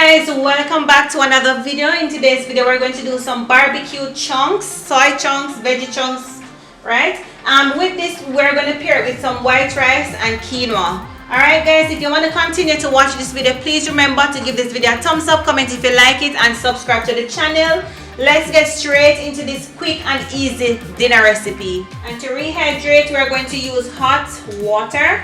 guys, welcome back to another video. In today's video we're going to do some barbecue chunks, soy chunks, veggie chunks, right? With this we're going to pair it with some white rice and quinoa. Alright guys, if you want to continue to watch this video, please remember to give this video a thumbs up, comment if you like it, and subscribe to the channel. Let's get straight into this quick and easy dinner recipe. And to rehydrate, we're going to use hot water,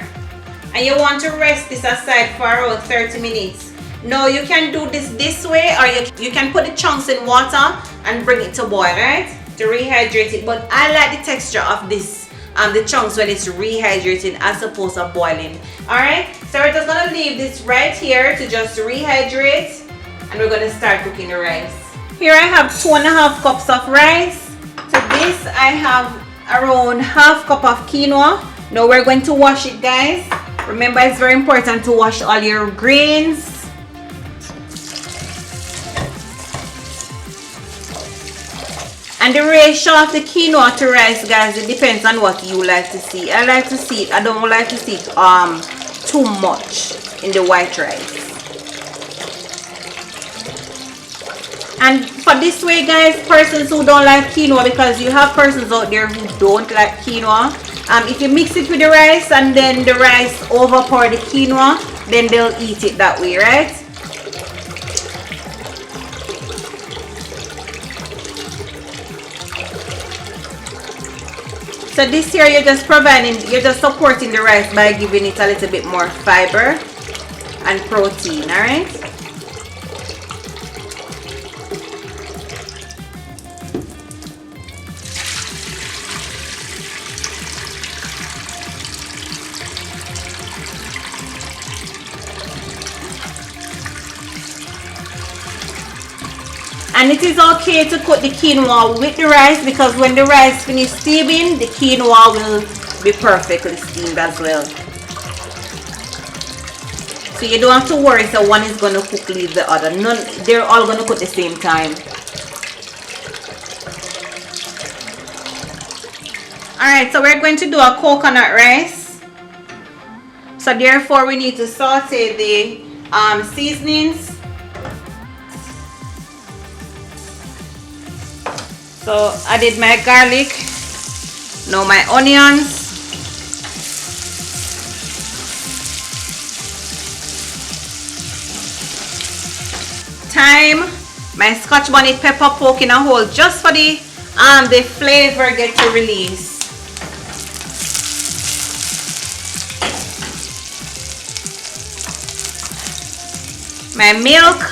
and you want to rest this aside for around 30 minutes. Now you can do this way, or you can put the chunks in water and bring it to boil, right? To rehydrate it. But I like the texture of this, the chunks when it's rehydrating as opposed to boiling. Alright, so we're just gonna leave this right here to just rehydrate, and we're gonna start cooking the rice. Here I have 2.5 cups of rice. To this I have around half cup of quinoa. Now we're going to wash it, guys. Remember, it's very important to wash all your grains. And the ratio of the quinoa to rice, guys, it depends on what you like to see. I like to see it, I don't like to see it too much in the white rice. And for this way, guys, persons who don't like quinoa, because you have persons out there who don't like quinoa, if you mix it with the rice and then the rice overpour the quinoa, then they'll eat it that way, right? So this here, you're just supporting the rice by giving it a little bit more fiber and protein, alright? And it is okay to cook the quinoa with the rice, because when the rice finishes steaming, the quinoa will be perfectly steamed as well. So you don't have to worry, so one is going to cook leave the other. They're all going to cook at the same time. Alright, so we're going to do a coconut rice. So therefore we need to saute the seasonings. So I did my garlic, now my onions, thyme, my Scotch bonnet pepper poking a hole just for the flavor get to release. My milk.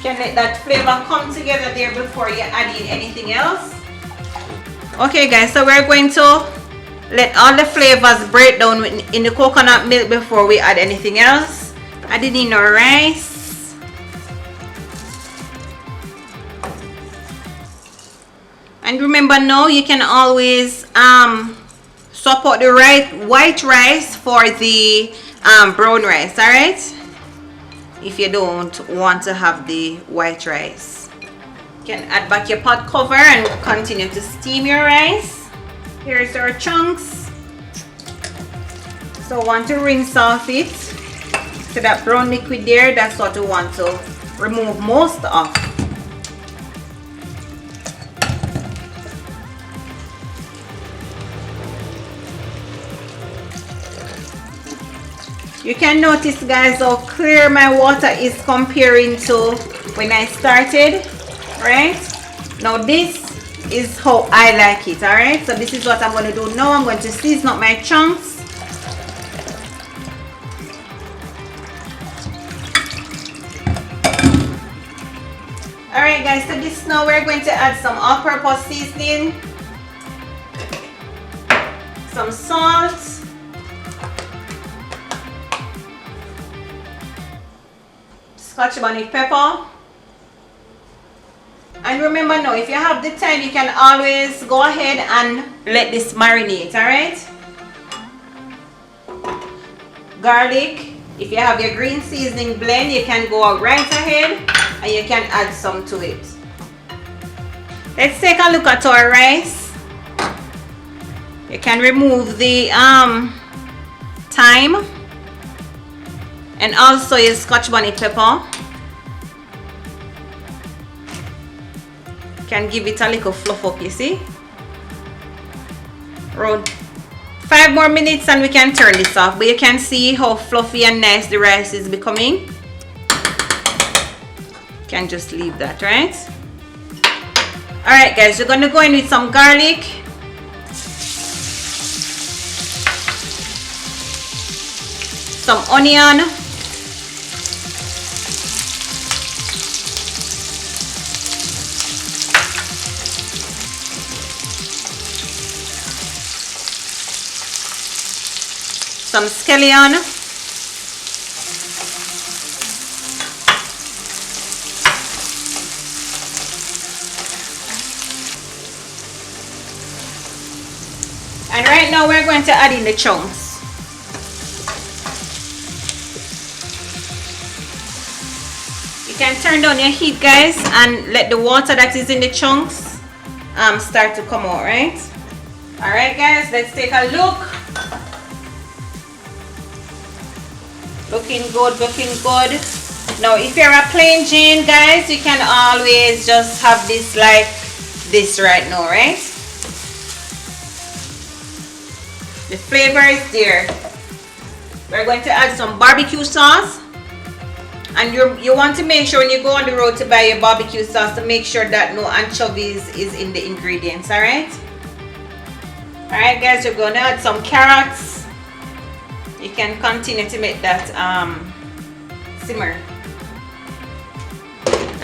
Can let that flavor come together there before you add in anything else. Okay guys, so we're going to let all the flavors break down in the coconut milk before we add anything else. Adding in our rice. And remember, now you can always swap out the white rice for the brown rice, alright? If you don't want to have the white rice, you can add back your pot cover and continue to steam your rice. Here's our chunks. So want to rinse off it. So that brown liquid there, that's what we want to remove most of. You can notice, guys, how clear my water is comparing to when I started, right? Now this is how I like it, alright? So this is what I'm going to do now. I'm going to season up my chunks. Alright guys, so this now we're going to add some all-purpose seasoning, some salt, Scotch bonnet pepper. And remember, now if you have the time, you can always go ahead and let this marinate, alright? Garlic. If you have your green seasoning blend, you can go right ahead and you can add some to it. Let's take a look at our rice. You can remove the thyme, and also your Scotch bonnet pepper. Can give it a little fluff up, you see. Around 5 more minutes and we can turn this off, but you can see how fluffy and nice the rice is becoming. Can just leave that, right? All right guys, we're going to go in with some garlic, some onion, some scallion, and right now we're going to add in the chunks. You can turn down your heat guys and let the water that is in the chunks start to come out, right? All right guys, let's take a look. Looking good, looking good. Now if you're a plain Jane guys, you can always just have this like this right now, right? The flavor is there. We're going to add some barbecue sauce, and you want to make sure when you go on the road to buy your barbecue sauce to make sure that no anchovies is in the ingredients. All right guys, we're going to add some carrots. You can continue to make that simmer.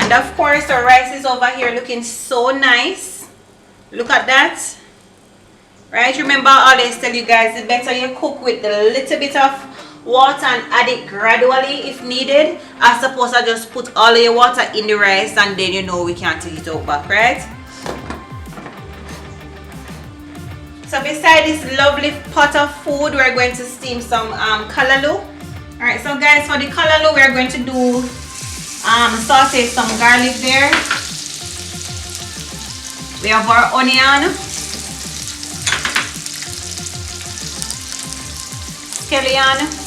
And of course our rice is over here looking so nice. Look at that. Right, remember I always tell you guys, the better you cook with a little bit of water and add it gradually if needed, as opposed to just put all of your water in the rice and then you know we can't take it out back, right? So beside this lovely pot of food, we're going to steam some calalloo. Alright, so guys, for the calalloo we're going to do saute some garlic there. We have our onion, scallion,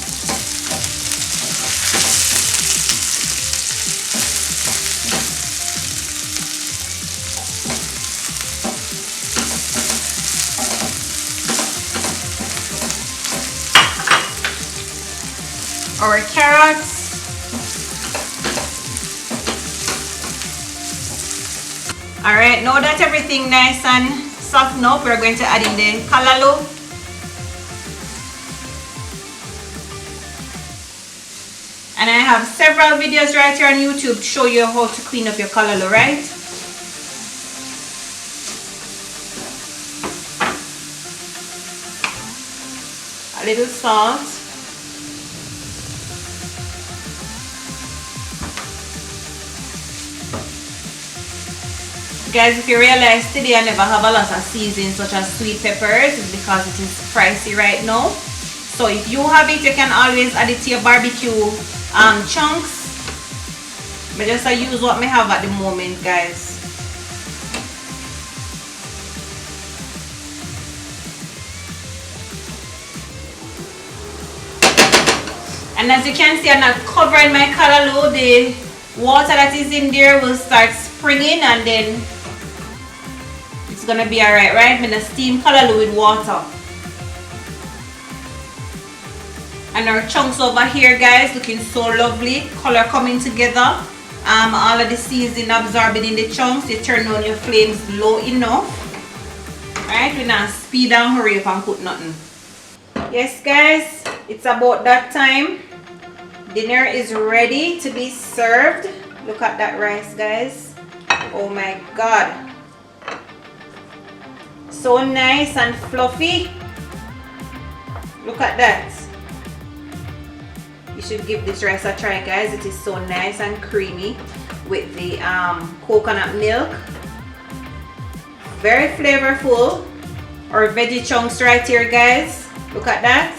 our carrots, alright, now that everything nice and softened up, we're going to add in the calalloo. And I have several videos right here on YouTube to show you how to clean up your calalloo, right? A little salt. Guys, if you realize today I never have a lot of seasonings such as sweet peppers, it's because it is pricey right now. So if you have it, you can always add it to your barbecue chunks. But just use what I have at the moment, guys. And as you can see, I'm not covering my calalloo. The water that is in there will start springing, and then it's gonna be alright, right? I'm gonna steam calalloo with water. And our chunks over here, guys, looking so lovely. Color coming together. All of the seasoning absorbing in the chunks. You turn on your flames low enough. Alright, we're not speed and hurry up and cook nothing. Yes, guys, it's about that time. Dinner is ready to be served. Look at that rice, guys. Oh my god. So nice and fluffy. Look at that. You should give this rice a try, guys. It is so nice and creamy with the coconut milk. Very flavorful. Our veggie chunks right here, guys. Look at that.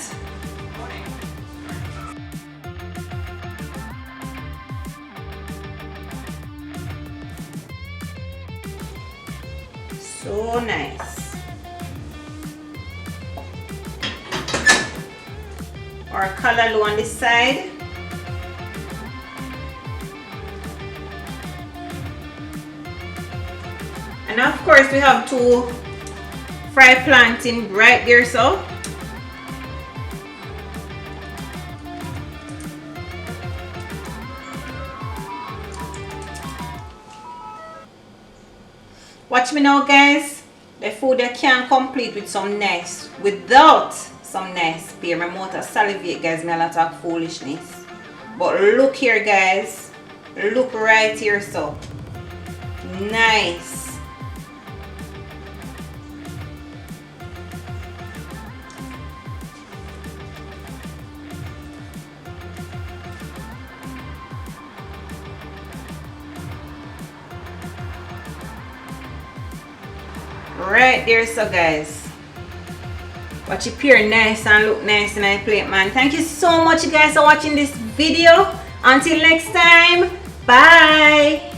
So nice. our calalloo on this side. And of course we have 2 fried plantain right there, so watch me now, guys. The food I can't complete with some nice, without some nice beer. My mouth a salivate, guys. Me a lot of foolishness. But look here, guys. Look right here, so nice. Right there, so guys, watch it appear nice and look nice in my plate, man. Thank you so much, you guys, for watching this video. Until next time, bye.